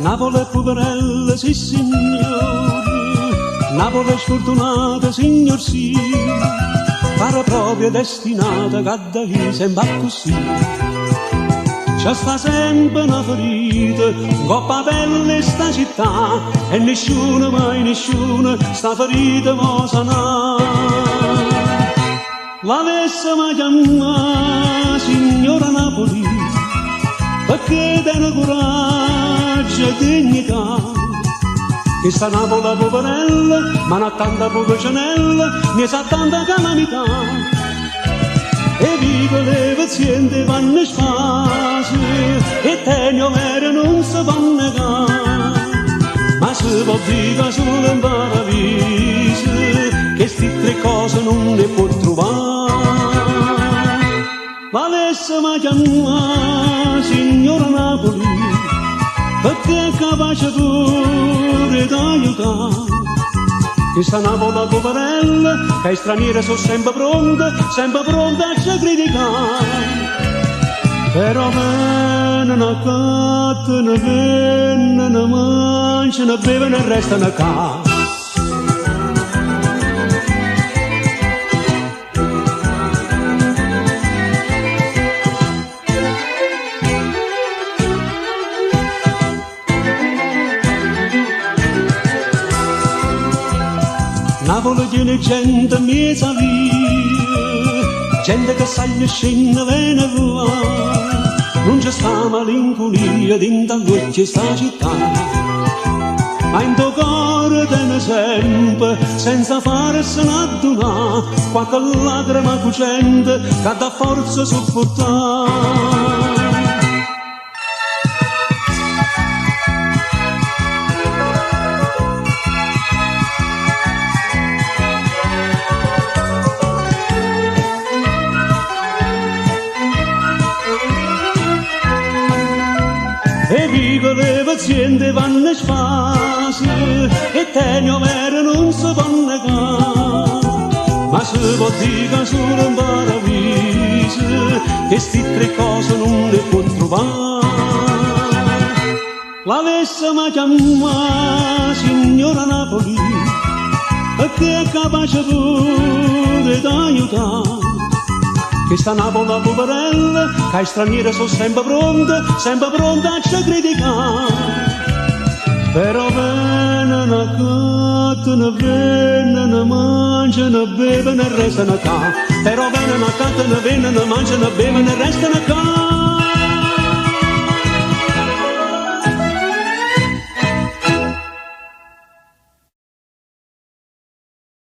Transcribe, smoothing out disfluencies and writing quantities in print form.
Napoli è poverella, sì signore, Napoli è sfortunata, signor sì, pare proprio destinata che da lì sembra così. C'è sta sempre una ferita, coppa pelle sta città, e nessuno, mai nessuno, sta ferita mo sanà. L'avesse mai chiamata signora Napoli, perché tiene coraggio e dignità, che sta Napoli poverella, ma non ha tanta poverella, ne sa tanta calamità. E vivo le pazienti vanno spase, e tenio vero non si può negare, ma si può dire solo in paradiso, che sti tre cose non le può trovare. Valesse ma chiamare signora Napoli, perché è capace pure d'aiutare. Che sta Napoli poverella, che i stranieri sono sempre pronti a ci criticare. Però vengono a ne vengono, ne mangiano, ne bevono e restano a casa. Napoli tiene gente mezza via, gente che sale e scende viene va, non c'è sta malinconia dentro all'occhio sta città, ma in tuo cuore tiene sempre, senza farsene adunare, qualche lacrima cucente che dà forza a sopportare. E vivo le pazienti vanno spase, e tenio vero non si può negare, ma si può dire solo in paradiso, che sti tre cose non le può trovare. L'avesse mai chiamata signora Napoli, perché è capace pure d'aiutare. Che sta Napoli poverella, che i stranieri sono sempre pronti a ci criticare. Però vengono a ne vengono, ne mangiano, ne bevono e restano a casa. Però vengono a ne vengono, ne mangiano, ne bevono e restano a casa.